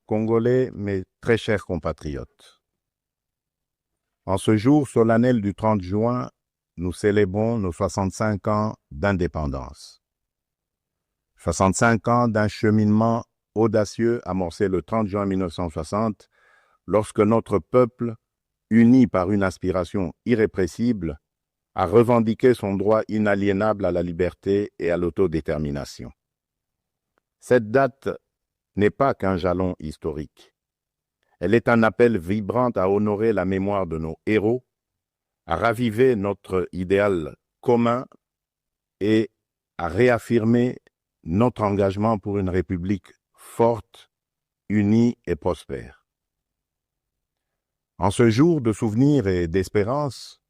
Congolais, mes très chers compatriotes. En ce jour solennel du 30 juin, nous célébrons nos 65 ans d'indépendance. 65 ans d'un cheminement audacieux amorcé le 30 juin 1960, lorsque notre peuple, uni par une aspiration irrépressible, a revendiqué son droit inaliénable à la liberté et à l'autodétermination. Cette date n'est pas qu'un jalon historique. Elle est un appel vibrant à honorer la mémoire de nos héros, à raviver notre idéal commun et à réaffirmer notre engagement pour une République forte, unie et prospère. En ce jour de souvenir et d'espérance,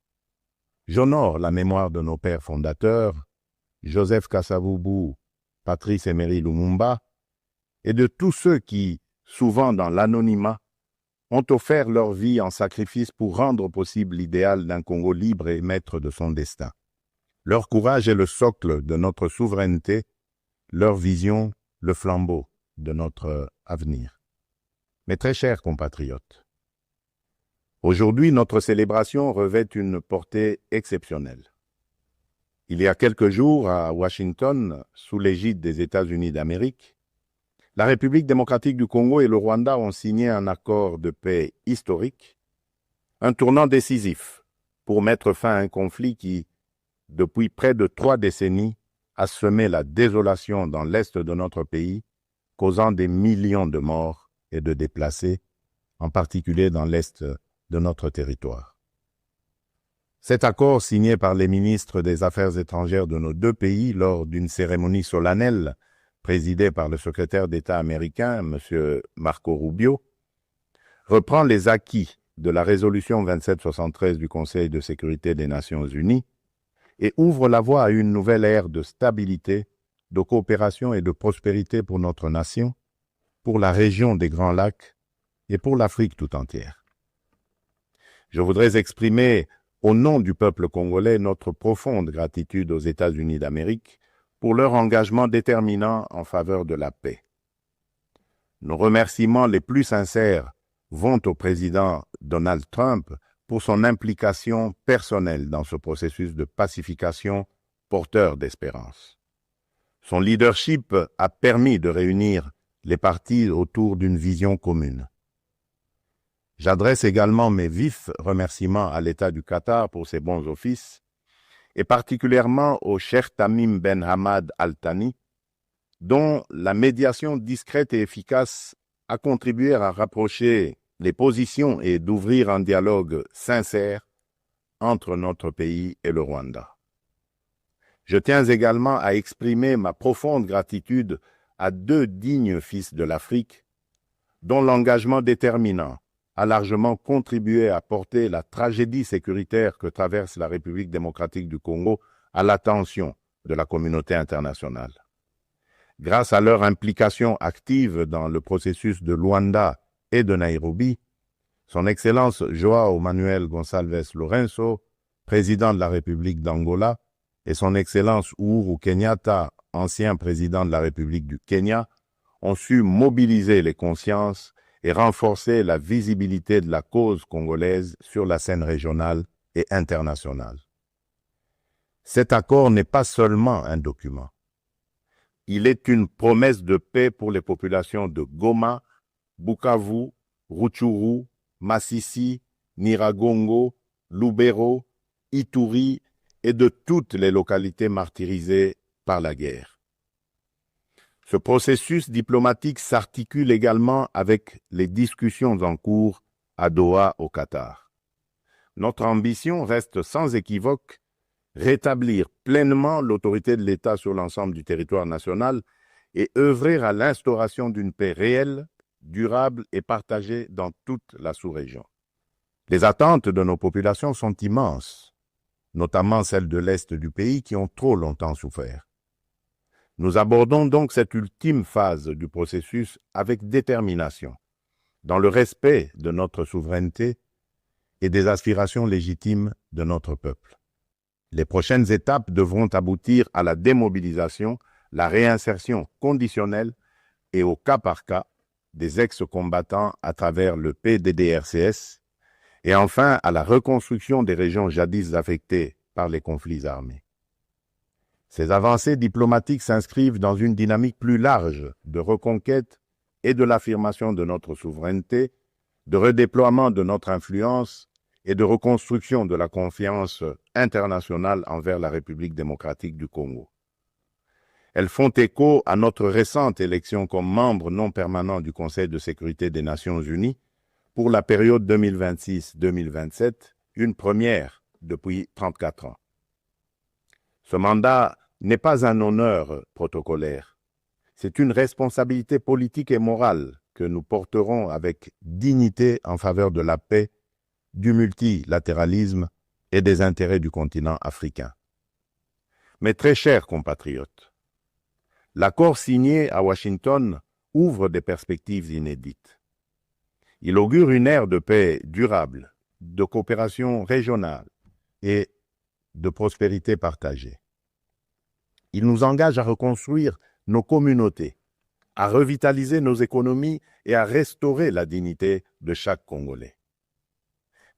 j'honore la mémoire de nos pères fondateurs, Joseph Kasavubu, Patrice Emery Lumumba, et de tous ceux qui, souvent dans l'anonymat, ont offert leur vie en sacrifice pour rendre possible l'idéal d'un Congo libre et maître de son destin. Leur courage est le socle de notre souveraineté, leur vision, le flambeau de notre avenir. Mes très chers compatriotes, aujourd'hui, notre célébration revêt une portée exceptionnelle. Il y a quelques jours, à Washington, sous l'égide des États-Unis d'Amérique, la République démocratique du Congo et le Rwanda ont signé un accord de paix historique, un tournant décisif pour mettre fin à un conflit qui, depuis près de 3 décennies, a semé la désolation dans l'est de notre pays, causant des millions de morts et de déplacés, en particulier dans l'est de notre territoire. Cet accord, signé par les ministres des Affaires étrangères de nos 2 pays lors d'une cérémonie solennelle présidée par le secrétaire d'État américain, M. Marco Rubio, reprend les acquis de la résolution 2773 du Conseil de sécurité des Nations unies et ouvre la voie à une nouvelle ère de stabilité, de coopération et de prospérité pour notre nation, pour la région des Grands Lacs et pour l'Afrique tout entière. Je voudrais exprimer, au nom du peuple congolais, notre profonde gratitude aux États-Unis d'Amérique pour leur engagement déterminant en faveur de la paix. Nos remerciements les plus sincères vont au président Donald Trump pour son implication personnelle dans ce processus de pacification porteur d'espérance. Son leadership a permis de réunir les partis autour d'une vision commune. J'adresse également mes vifs remerciements à l'État du Qatar pour ses bons offices, et particulièrement au Cheikh Tamim Ben Hamad Al Thani, dont la médiation discrète et efficace a contribué à rapprocher les positions et d'ouvrir un dialogue sincère entre notre pays et le Rwanda. Je tiens également à exprimer ma profonde gratitude à 2 dignes fils de l'Afrique, dont l'engagement déterminant a largement contribué à porter la tragédie sécuritaire que traverse la République démocratique du Congo à l'attention de la communauté internationale. Grâce à leur implication active dans le processus de Luanda et de Nairobi, Son Excellence João Manuel Gonçalves Lourenço, président de la République d'Angola, et Son Excellence Uhuru Kenyatta, ancien président de la République du Kenya, ont su mobiliser les consciences et renforcer la visibilité de la cause congolaise sur la scène régionale et internationale. Cet accord n'est pas seulement un document. Il est une promesse de paix pour les populations de Goma, Bukavu, Rutshuru, Masisi, Nyiragongo, Lubero, Ituri et de toutes les localités martyrisées par la guerre. Ce processus diplomatique s'articule également avec les discussions en cours à Doha, au Qatar. Notre ambition reste sans équivoque rétablir pleinement l'autorité de l'État sur l'ensemble du territoire national et œuvrer à l'instauration d'une paix réelle, durable et partagée dans toute la sous-région. Les attentes de nos populations sont immenses, notamment celles de l'Est du pays qui ont trop longtemps souffert. Nous abordons donc cette ultime phase du processus avec détermination, dans le respect de notre souveraineté et des aspirations légitimes de notre peuple. Les prochaines étapes devront aboutir à la démobilisation, la réinsertion conditionnelle et au cas par cas des ex-combattants à travers le PDDRCS et enfin à la reconstruction des régions jadis affectées par les conflits armés. Ces avancées diplomatiques s'inscrivent dans une dynamique plus large de reconquête et de l'affirmation de notre souveraineté, de redéploiement de notre influence et de reconstruction de la confiance internationale envers la République démocratique du Congo. Elles font écho à notre récente élection comme membre non permanent du Conseil de sécurité des Nations Unies pour la période 2026-2027, une première depuis 34 ans. Ce mandat n'est pas un honneur protocolaire, c'est une responsabilité politique et morale que nous porterons avec dignité en faveur de la paix, du multilatéralisme et des intérêts du continent africain. Mes très chers compatriotes, l'accord signé à Washington ouvre des perspectives inédites. Il augure une ère de paix durable, de coopération régionale et de prospérité partagée. Il nous engage à reconstruire nos communautés, à revitaliser nos économies et à restaurer la dignité de chaque Congolais.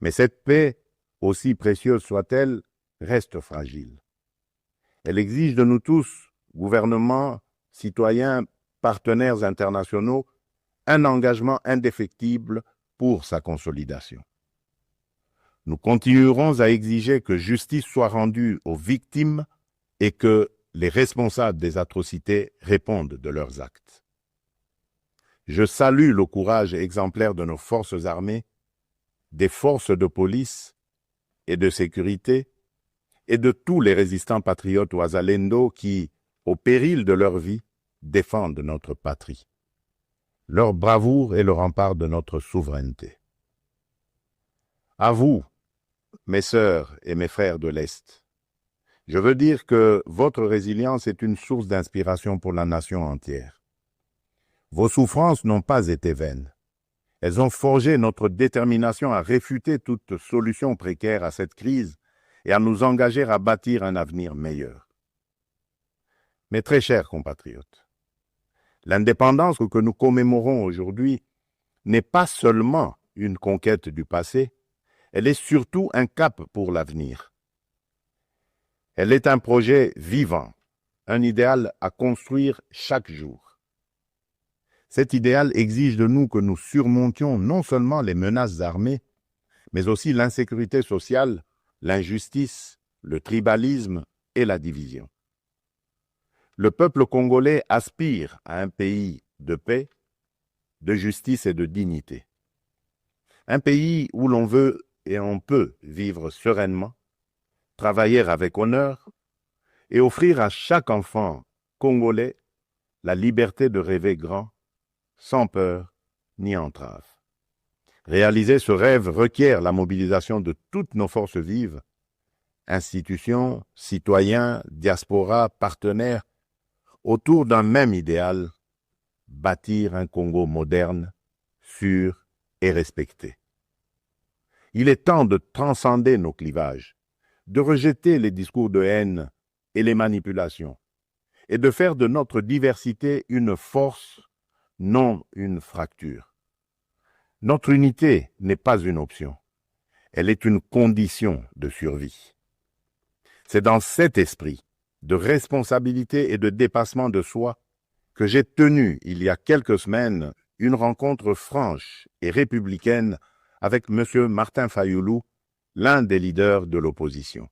Mais cette paix, aussi précieuse soit-elle, reste fragile. Elle exige de nous tous, gouvernements, citoyens, partenaires internationaux, un engagement indéfectible pour sa consolidation. Nous continuerons à exiger que justice soit rendue aux victimes et que les responsables des atrocités répondent de leurs actes. Je salue le courage exemplaire de nos forces armées, des forces de police et de sécurité et de tous les résistants patriotes ouazalendo qui, au péril de leur vie, défendent notre patrie. Leur bravoure est le rempart de notre souveraineté. À vous, mes sœurs et mes frères de l'Est, je veux dire que votre résilience est une source d'inspiration pour la nation entière. Vos souffrances n'ont pas été vaines. Elles ont forgé notre détermination à réfuter toute solution précaire à cette crise et à nous engager à bâtir un avenir meilleur. Mes très chers compatriotes, l'indépendance que nous commémorons aujourd'hui n'est pas seulement une conquête du passé, elle est surtout un cap pour l'avenir. Elle est un projet vivant, un idéal à construire chaque jour. Cet idéal exige de nous que nous surmontions non seulement les menaces armées, mais aussi l'insécurité sociale, l'injustice, le tribalisme et la division. Le peuple congolais aspire à un pays de paix, de justice et de dignité. Un pays où l'on veut et on peut vivre sereinement, travailler avec honneur et offrir à chaque enfant congolais la liberté de rêver grand, sans peur ni entrave. Réaliser ce rêve requiert la mobilisation de toutes nos forces vives, institutions, citoyens, diaspora, partenaires, autour d'un même idéal, bâtir un Congo moderne, sûr et respecté. Il est temps de transcender nos clivages, de rejeter les discours de haine et les manipulations, et de faire de notre diversité une force, non une fracture. Notre unité n'est pas une option, elle est une condition de survie. C'est dans cet esprit de responsabilité et de dépassement de soi que j'ai tenu, il y a quelques semaines, une rencontre franche et républicaine avec M. Martin Fayoulou, l'un des leaders de l'opposition.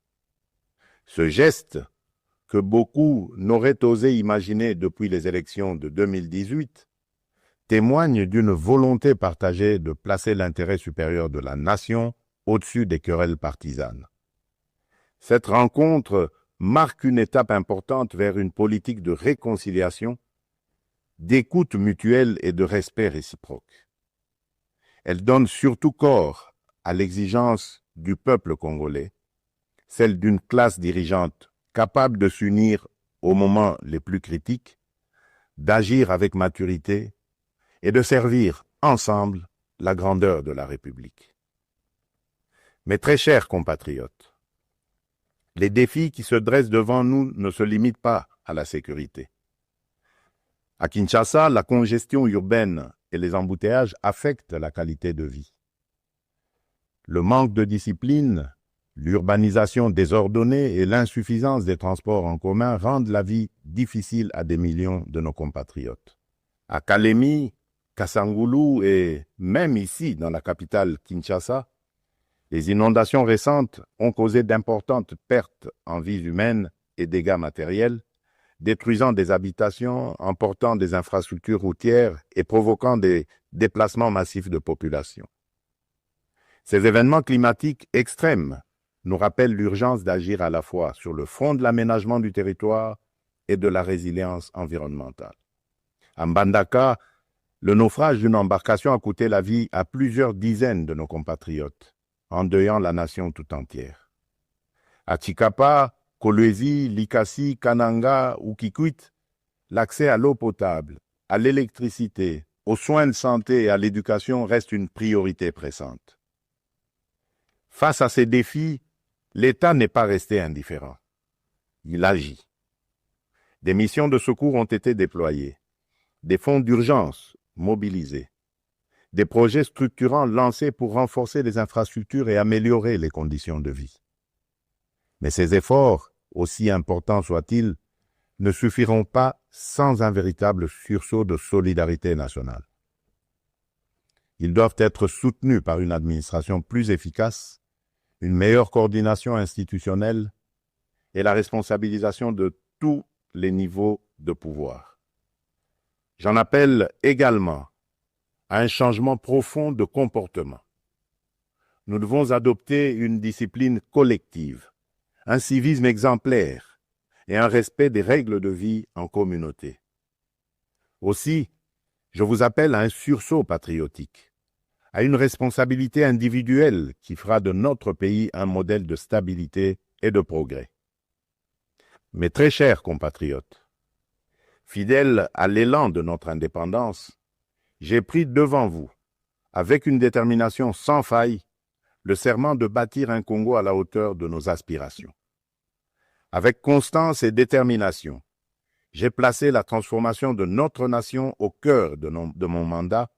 Ce geste, que beaucoup n'auraient osé imaginer depuis les élections de 2018, témoigne d'une volonté partagée de placer l'intérêt supérieur de la nation au-dessus des querelles partisanes. Cette rencontre marque une étape importante vers une politique de réconciliation, d'écoute mutuelle et de respect réciproque. Elle donne surtout corps à l'exigence du peuple congolais, celle d'une classe dirigeante capable de s'unir aux moments les plus critiques, d'agir avec maturité et de servir ensemble la grandeur de la République. Mes très chers compatriotes, les défis qui se dressent devant nous ne se limitent pas à la sécurité. À Kinshasa, la congestion urbaine et les embouteillages affectent la qualité de vie. Le manque de discipline, l'urbanisation désordonnée et l'insuffisance des transports en commun rendent la vie difficile à des millions de nos compatriotes. À Kalemi, Kasangoulou et même ici, dans la capitale Kinshasa, les inondations récentes ont causé d'importantes pertes en vies humaines et dégâts matériels, détruisant des habitations, emportant des infrastructures routières et provoquant des déplacements massifs de population. Ces événements climatiques extrêmes nous rappellent l'urgence d'agir à la fois sur le front de l'aménagement du territoire et de la résilience environnementale. À Mbandaka, le naufrage d'une embarcation a coûté la vie à plusieurs dizaines de nos compatriotes, endeuillant la nation tout entière. À Tchikapa, Kolwezi, Likasi, Kananga ou Kikwit, l'accès à l'eau potable, à l'électricité, aux soins de santé et à l'éducation reste une priorité pressante. Face à ces défis, l'État n'est pas resté indifférent. Il agit. Des missions de secours ont été déployées, des fonds d'urgence mobilisés, des projets structurants lancés pour renforcer les infrastructures et améliorer les conditions de vie. Mais ces efforts, aussi importants soient-ils, ne suffiront pas sans un véritable sursaut de solidarité nationale. Ils doivent être soutenus par une administration plus efficace, une meilleure coordination institutionnelle et la responsabilisation de tous les niveaux de pouvoir. J'en appelle également à un changement profond de comportement. Nous devons adopter une discipline collective, un civisme exemplaire et un respect des règles de vie en communauté. Aussi, je vous appelle à un sursaut patriotique, à une responsabilité individuelle qui fera de notre pays un modèle de stabilité et de progrès. Mes très chers compatriotes, fidèles à l'élan de notre indépendance, j'ai pris devant vous, avec une détermination sans faille, le serment de bâtir un Congo à la hauteur de nos aspirations. Avec constance et détermination, j'ai placé la transformation de notre nation au cœur de mon mandat,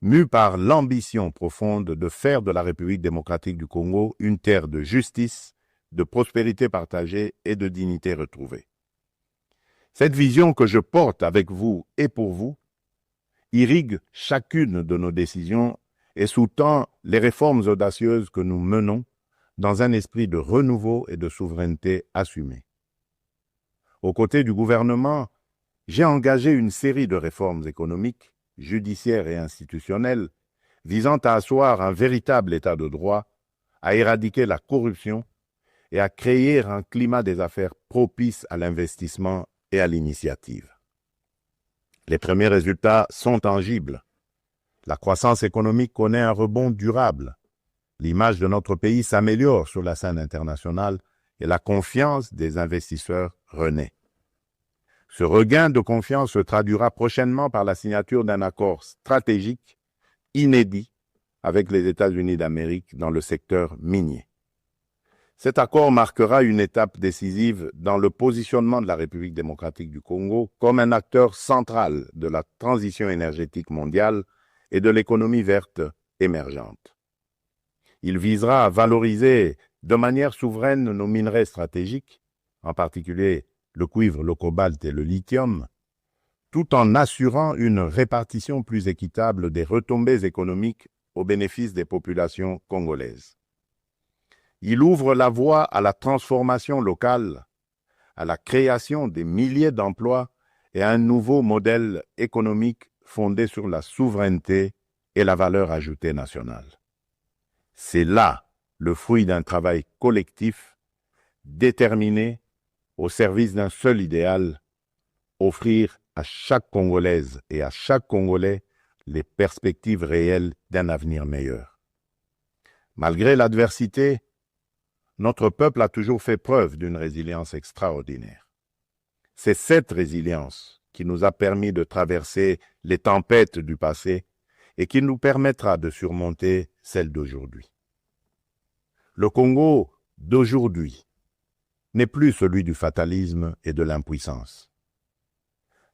mu par l'ambition profonde de faire de la République démocratique du Congo une terre de justice, de prospérité partagée et de dignité retrouvée. Cette vision que je porte avec vous et pour vous irrigue chacune de nos décisions et sous-tend les réformes audacieuses que nous menons dans un esprit de renouveau et de souveraineté assumée. Aux côtés du gouvernement, j'ai engagé une série de réformes économiques, judiciaires et institutionnelles visant à asseoir un véritable état de droit, à éradiquer la corruption et à créer un climat des affaires propice à l'investissement et à l'initiative. Les premiers résultats sont tangibles. La croissance économique connaît un rebond durable. L'image de notre pays s'améliore sur la scène internationale et la confiance des investisseurs renaît. Ce regain de confiance se traduira prochainement par la signature d'un accord stratégique inédit avec les États-Unis d'Amérique dans le secteur minier. Cet accord marquera une étape décisive dans le positionnement de la République démocratique du Congo comme un acteur central de la transition énergétique mondiale et de l'économie verte émergente. Il visera à valoriser de manière souveraine nos minerais stratégiques, en particulier le cuivre, le cobalt et le lithium, tout en assurant une répartition plus équitable des retombées économiques au bénéfice des populations congolaises. Il ouvre la voie à la transformation locale, à la création des milliers d'emplois et à un nouveau modèle économique fondé sur la souveraineté et la valeur ajoutée nationale. C'est là le fruit d'un travail collectif, déterminé, au service d'un seul idéal, offrir à chaque Congolaise et à chaque Congolais les perspectives réelles d'un avenir meilleur. Malgré l'adversité, notre peuple a toujours fait preuve d'une résilience extraordinaire. C'est cette résilience qui nous a permis de traverser les tempêtes du passé et qui nous permettra de surmonter celles d'aujourd'hui. Le Congo d'aujourd'hui n'est plus celui du fatalisme et de l'impuissance.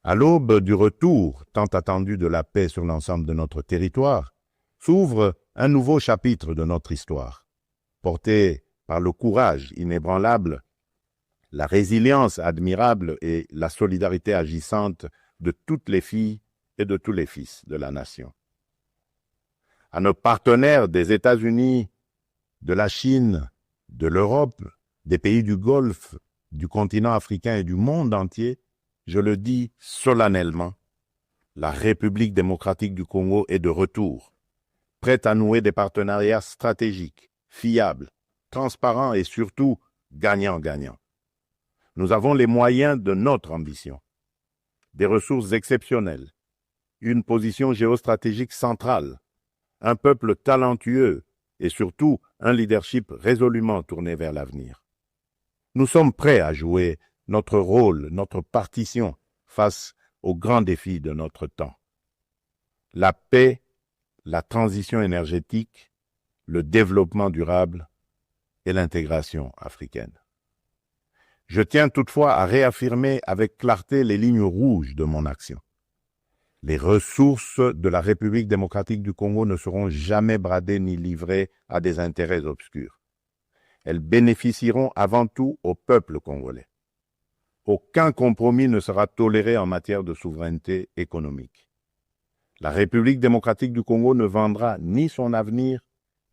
À l'aube du retour tant attendu de la paix sur l'ensemble de notre territoire, s'ouvre un nouveau chapitre de notre histoire, porté par le courage inébranlable, la résilience admirable et la solidarité agissante de toutes les filles et de tous les fils de la nation. À nos partenaires des États-Unis, de la Chine, de l'Europe, des pays du Golfe, du continent africain et du monde entier, je le dis solennellement, la République démocratique du Congo est de retour, prête à nouer des partenariats stratégiques, fiables, transparents et surtout gagnant-gagnant. Nous avons les moyens de notre ambition, des ressources exceptionnelles, une position géostratégique centrale, un peuple talentueux et surtout un leadership résolument tourné vers l'avenir. Nous sommes prêts à jouer notre rôle, notre partition face aux grands défis de notre temps. La paix, la transition énergétique, le développement durable et l'intégration africaine. Je tiens toutefois à réaffirmer avec clarté les lignes rouges de mon action. Les ressources de la République démocratique du Congo ne seront jamais bradées ni livrées à des intérêts obscurs. Elles bénéficieront avant tout au peuple congolais. Aucun compromis ne sera toléré en matière de souveraineté économique. La République démocratique du Congo ne vendra ni son avenir,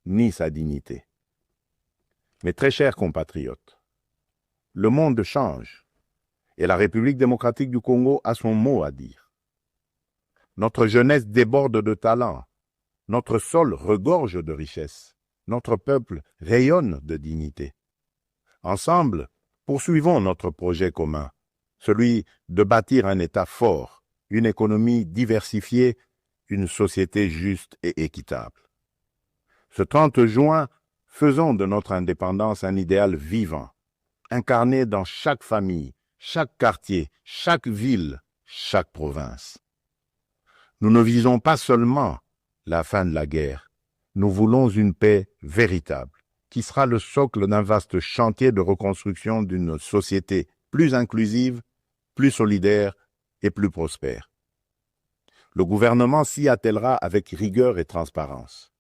ni sa dignité. Mes très chers compatriotes, le monde change et la République démocratique du Congo a son mot à dire. Notre jeunesse déborde de talent, notre sol regorge de richesses, notre peuple rayonne de dignité. Ensemble, poursuivons notre projet commun, celui de bâtir un État fort, une économie diversifiée, une société juste et équitable. Ce 30 juin, faisons de notre indépendance un idéal vivant, incarné dans chaque famille, chaque quartier, chaque ville, chaque province. Nous ne visons pas seulement la fin de la guerre, nous voulons une paix véritable, qui sera le socle d'un vaste chantier de reconstruction d'une société plus inclusive, plus solidaire et plus prospère. Le gouvernement s'y attellera avec rigueur et transparence.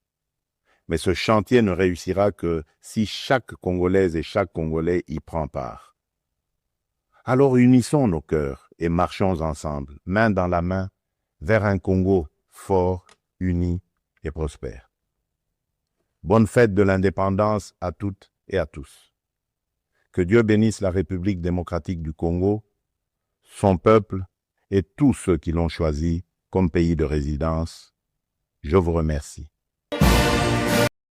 Mais ce chantier ne réussira que si chaque Congolaise et chaque Congolais y prend part. Alors unissons nos cœurs et marchons ensemble, main dans la main, vers un Congo fort, uni et prospère. Bonne fête de l'indépendance à toutes et à tous. Que Dieu bénisse la République démocratique du Congo, son peuple et tous ceux qui l'ont choisi comme pays de résidence. Je vous remercie.